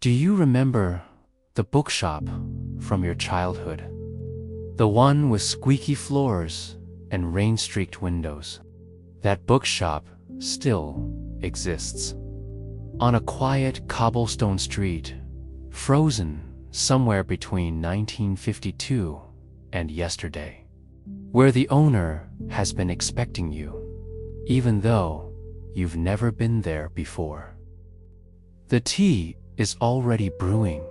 Do you remember the bookshop from your childhood? The one with squeaky floors and rain-streaked windows. That bookshop still exists. On a quiet cobblestone street, frozen somewhere between 1952 and yesterday, where the owner has been expecting you, even though you've never been there before. The tea is already brewing.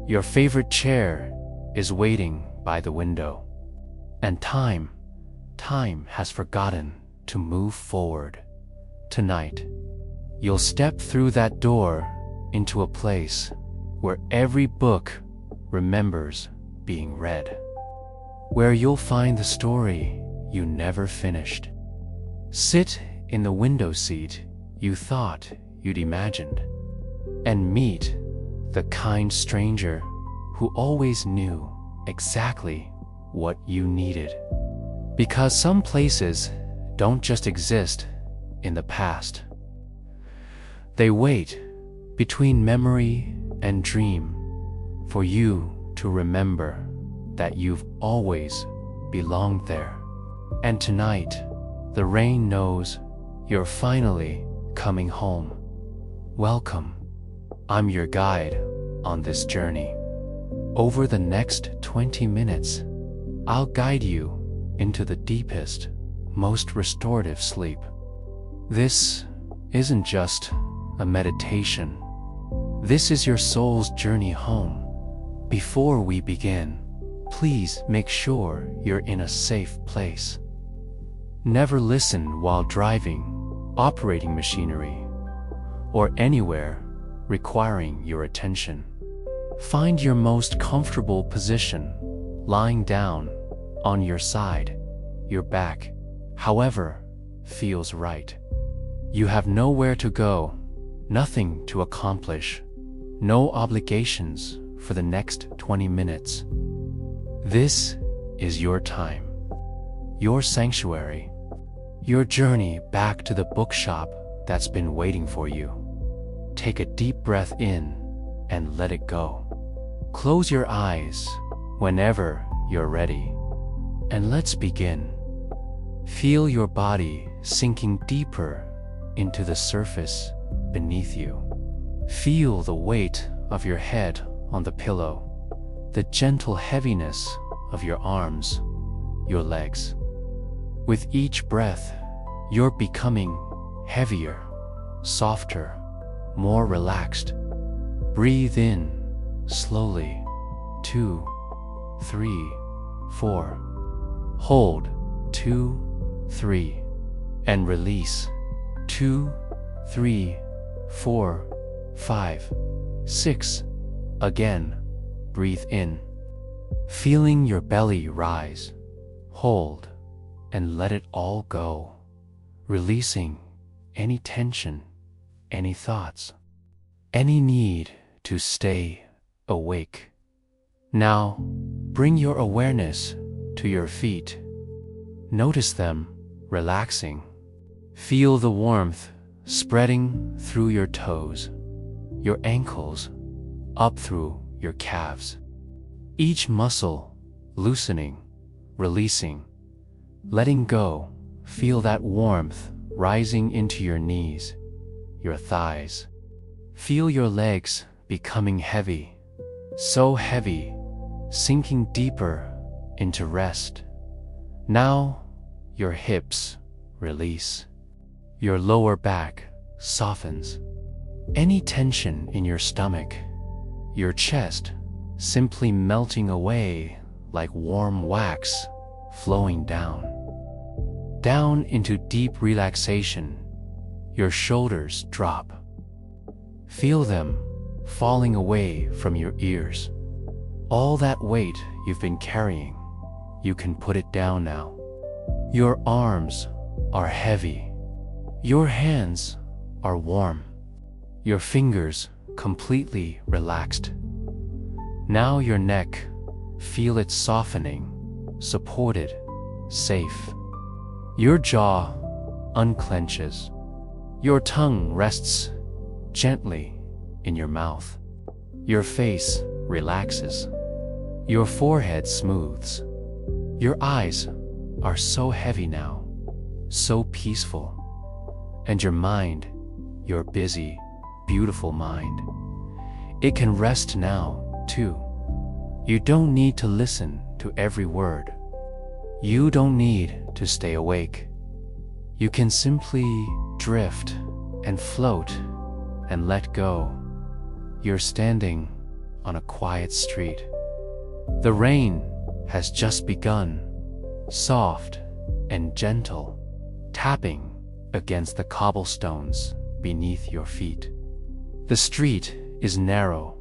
Your favorite chair is waiting by the window. And time has forgotten to move forward. Tonight, you'll step through that door into a place where every book remembers being read, where you'll find the story you never finished. Sit in the window seat you thought you'd imagined, and meet the kind stranger who always knew exactly what you needed. Because some places don't just exist in the past. They wait between memory and dream for you to remember that you've always belonged there. And tonight, the rain knows you're finally coming home. Welcome. I'm your guide on this journey. Over the next 20 minutes, I'll guide you into the deepest, most restorative sleep. This isn't just a meditation. This is your soul's journey home. Before we begin, please make sure you're in a safe place. Never listen while driving, operating machinery, or anywhere requiring your attention. Find your most comfortable position, lying down, on your side, your back, however feels right. You have nowhere to go, nothing to accomplish, no obligations for the next 20 minutes. This is your time, your sanctuary, your journey back to the bookshop that's been waiting for you. Take a deep breath in and let it go. Close your eyes whenever you're ready. And let's begin. Feel your body sinking deeper into the surface beneath you. Feel the weight of your head on the pillow, the gentle heaviness of your arms, your legs. With each breath, you're becoming heavier, softer, more relaxed. Breathe in slowly. 2, 3, 4. Hold. 2, 3. And release. 2, 3, 4, 5, 6. Again. Breathe in. Feeling your belly rise. Hold. And let it all go. Releasing any tension, any thoughts, any need to stay awake. Now, bring your awareness to your feet. Notice them relaxing. Feel the warmth spreading through your toes, your ankles, up through your calves. Each muscle loosening, releasing, letting go. Feel that warmth rising into your knees, your thighs. Feel your legs becoming heavy, so heavy, sinking deeper into rest. Now, your hips release. Your lower back softens. Any tension in your stomach, your chest simply melting away like warm wax flowing down. Down into deep relaxation, your shoulders drop. Feel them falling away from your ears. All that weight you've been carrying, you can put it down now. Your arms are heavy. Your hands are warm. Your fingers completely relaxed. Now your neck, feel it softening, supported, safe. Your jaw unclenches. Your tongue rests gently in your mouth. Your face relaxes. Your forehead smooths. Your eyes are so heavy now, so peaceful. And your mind, your busy, beautiful mind, it can rest now, too. You don't need to listen to every word. You don't need to stay awake. You can simply drift and float and let go. You're standing on a quiet street. The rain has just begun, soft and gentle, tapping against the cobblestones beneath your feet. The street is narrow,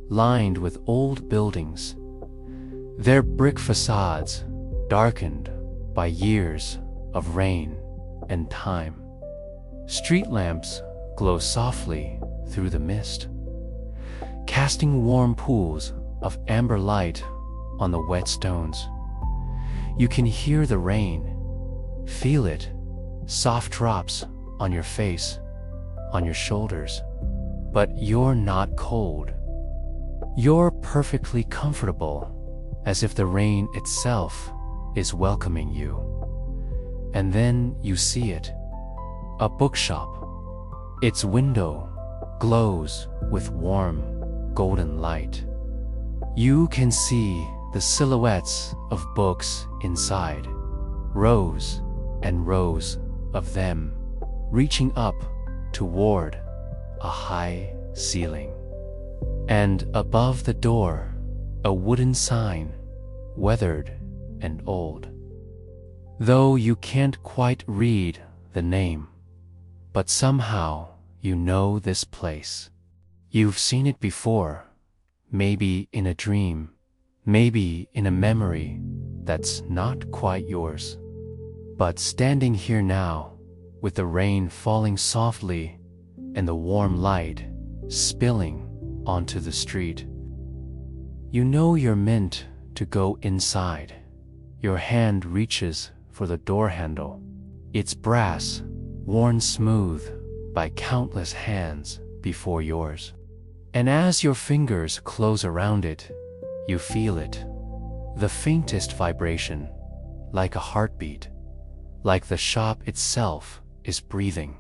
lined with old buildings, their brick facades darkened by years of rain and time. Street lamps glow softly through the mist, casting warm pools of amber light on the wet stones. You can hear the rain, feel it, soft drops on your face, on your shoulders. But you're not cold. You're perfectly comfortable, as if the rain itself is welcoming you. And then you see it, a bookshop. Its window glows with warm, golden light. You can see the silhouettes of books inside, rows and rows of them, reaching up toward a high ceiling. And above the door, a wooden sign, weathered and old. Though you can't quite read the name, but somehow you know this place. You've seen it before, maybe in a dream, maybe in a memory that's not quite yours. But standing here now, with the rain falling softly and the warm light spilling onto the street, you know you're meant to go inside. Your hand reaches for the door handle. It's brass, worn smooth by countless hands before yours. And as your fingers close around it, you feel it, the faintest vibration, like a heartbeat, like the shop itself is breathing.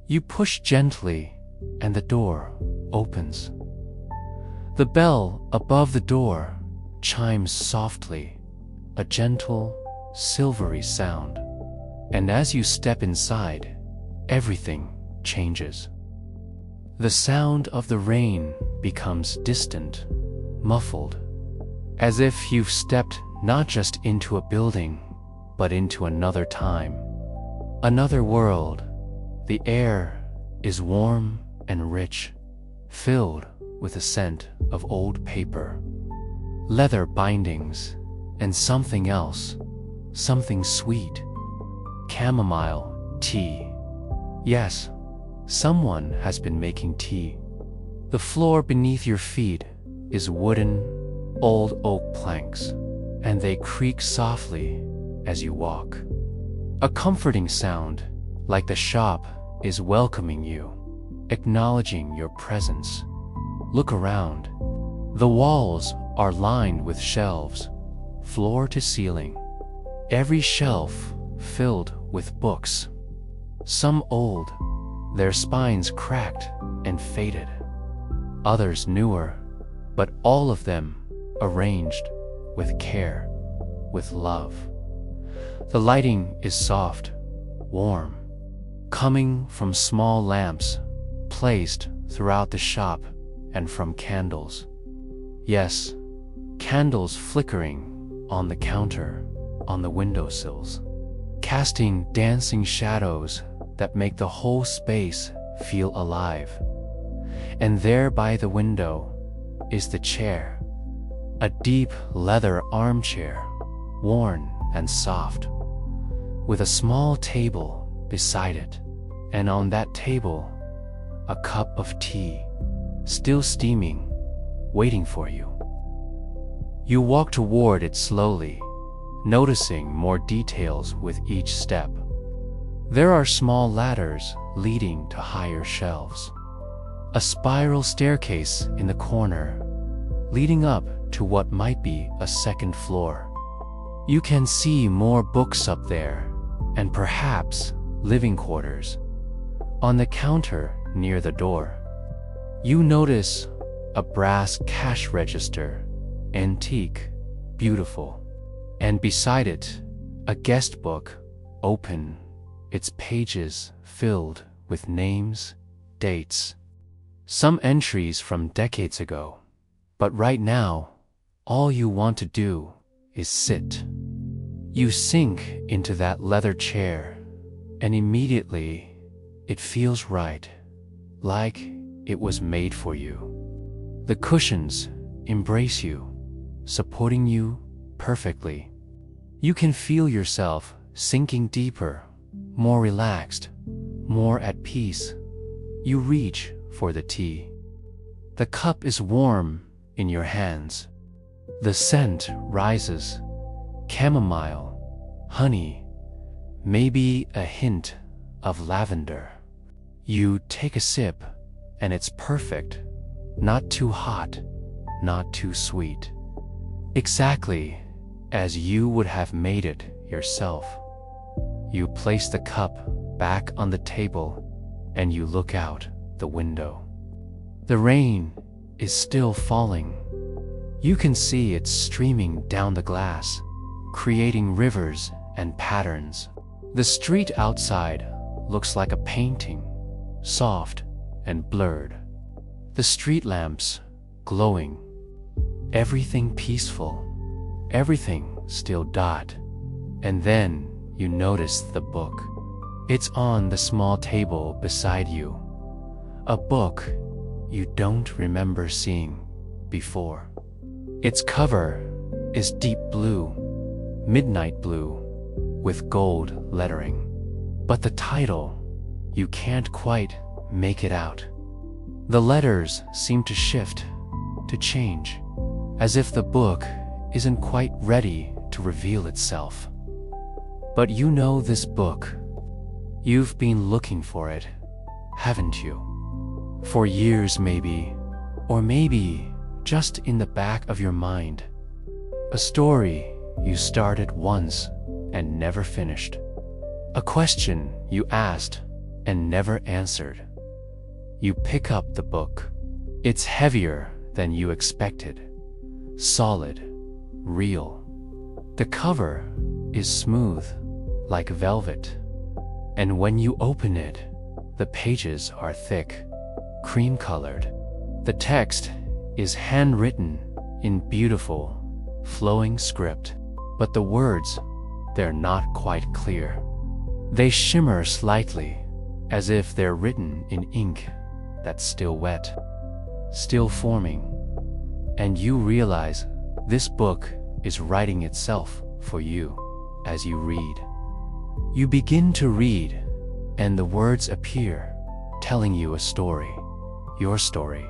You push gently, and the door opens. The bell above the door chimes softly, a gentle, silvery sound. And as you step inside, everything changes. The sound of the rain becomes distant, muffled, as if you've stepped not just into a building, but into another time, another world. The air is warm and rich, filled with a scent of old paper, leather bindings, and something else, something sweet. Chamomile tea. Yes, someone has been making tea. The floor beneath your feet is wooden, old oak planks, and they creak softly as you walk. A comforting sound, like the shop is welcoming you, acknowledging your presence. Look around. The walls are lined with shelves, floor to ceiling. Every shelf filled with books. Some old, their spines cracked and faded. Others newer, but all of them arranged with care, with love. The lighting is soft, warm, coming from small lamps placed throughout the shop and from candles. Yes, candles flickering on the counter, on the windowsills, casting dancing shadows that make the whole space feel alive. And there by the window is the chair, a deep leather armchair, worn and soft, with a small table beside it, and on that table, a cup of tea, still steaming, waiting for you. You walk toward it slowly, noticing more details with each step. There are small ladders leading to higher shelves. A spiral staircase in the corner, leading up to what might be a second floor. You can see more books up there, and perhaps living quarters. On the counter near the door, you notice a brass cash register, antique, beautiful. And beside it, a guest book, open, its pages filled with names, dates, some entries from decades ago. But right now, all you want to do is sit. You sink into that leather chair, and immediately it feels right, like it was made for you. The cushions embrace you, supporting you perfectly. You can feel yourself sinking deeper, more relaxed, more at peace. You reach for the tea. The cup is warm in your hands. The scent rises, chamomile, honey, maybe a hint of lavender. You take a sip, and it's perfect. Not too hot, not too sweet. Exactly as you would have made it yourself. You place the cup back on the table, and you look out the window. The rain is still falling. You can see it streaming down the glass, creating rivers and patterns. The street outside looks like a painting, soft and blurred. The street lamps glowing. Everything peaceful, everything still dot. And then you notice the book. It's on the small table beside you. A book you don't remember seeing before. Its cover is deep blue, midnight blue, with gold lettering. But the title, you can't quite make it out. The letters seem to shift, to change, as if the book isn't quite ready to reveal itself. But you know this book. You've been looking for it, haven't you? For years maybe, or maybe just in the back of your mind. A story you started once and never finished. A question you asked and never answered. You pick up the book. It's heavier than you expected. Solid, real. The cover is smooth, like velvet. And when you open it, the pages are thick, cream-colored. The text is handwritten in beautiful, flowing script, but the words, they're not quite clear. They shimmer slightly, as if they're written in ink that's still wet, still forming. And you realize this book is writing itself for you as you read. You begin to read, and the words appear, telling you a story, your story,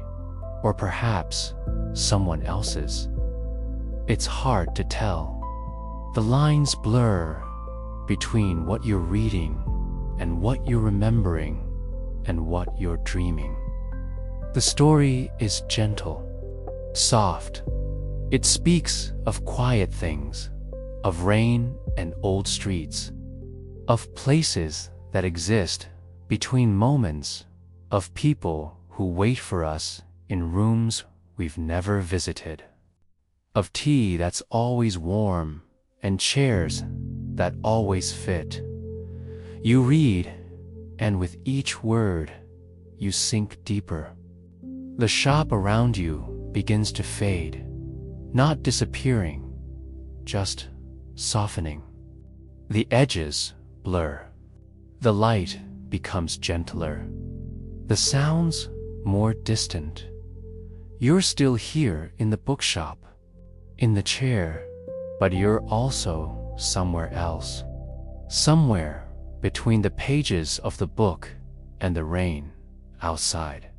or perhaps someone else's. It's hard to tell. The lines blur between what you're reading and what you're remembering and what you're dreaming. The story is gentle, soft. It speaks of quiet things, of rain and old streets, of places that exist between moments, of people who wait for us in rooms we've never visited, of tea that's always warm and chairs that always fit. You read, and with each word, you sink deeper. The shop around you begins to fade, not disappearing, just softening. The edges blur. The light becomes gentler. The sounds more distant. You're still here in the bookshop, in the chair, but you're also somewhere else. Somewhere between the pages of the book and the rain outside.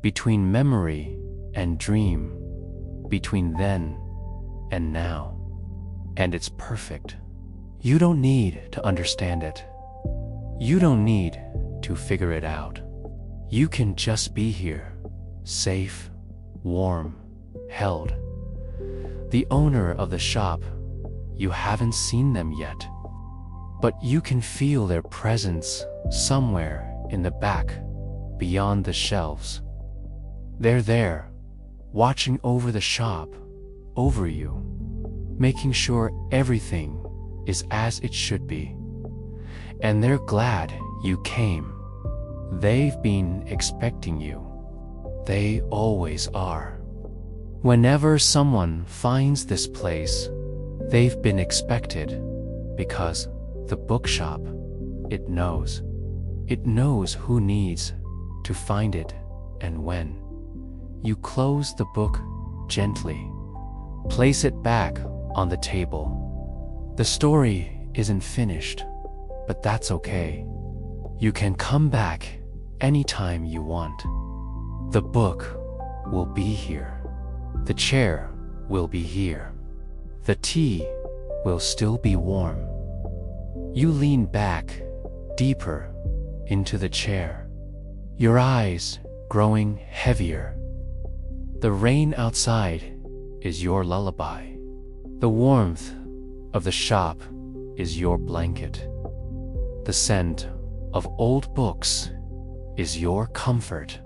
Between memory and dream. Between then and now. And it's perfect. You don't need to understand it. You don't need to figure it out. You can just be here, safe, warm, held. The owner of the shop, you haven't seen them yet, but you can feel their presence somewhere in the back, beyond the shelves. They're there, watching over the shop, over you, making sure everything is as it should be. And they're glad you came. They've been expecting you. They always are. Whenever someone finds this place, they've been expected, because the bookshop, it knows. It knows who needs to find it and when. You close the book gently. Place it back on the table. The story isn't finished, but that's okay. You can come back anytime you want. The book will be here. The chair will be here. The tea will still be warm. You lean back deeper into the chair, your eyes growing heavier. The rain outside is your lullaby. The warmth of the shop is your blanket. The scent of old books is your comfort.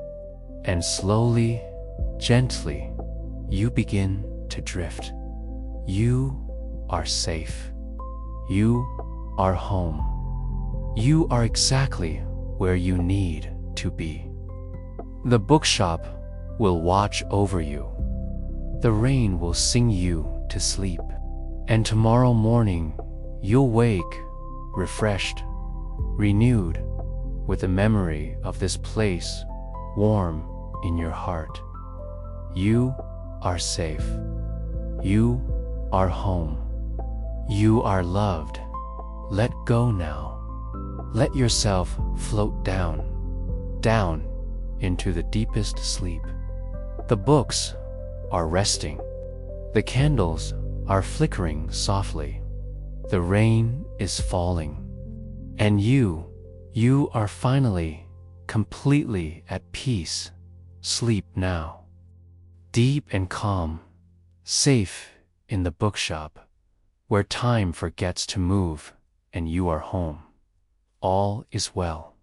And slowly, gently, you begin to drift. You are safe. You are home. You are exactly where you need to be. The bookshop will watch over you. The rain will sing you to sleep. And tomorrow morning, you'll wake refreshed, renewed, with the memory of this place warm in your heart. You are safe. You are home. You are loved. Let go now. Let yourself float down, down into the deepest sleep. The books are resting. The candles are flickering softly. The rain is falling. And you are finally, completely at peace. Sleep now. Deep and calm, safe in the bookshop, where time forgets to move and you are home. All is well.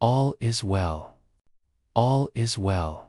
All is well. All is well.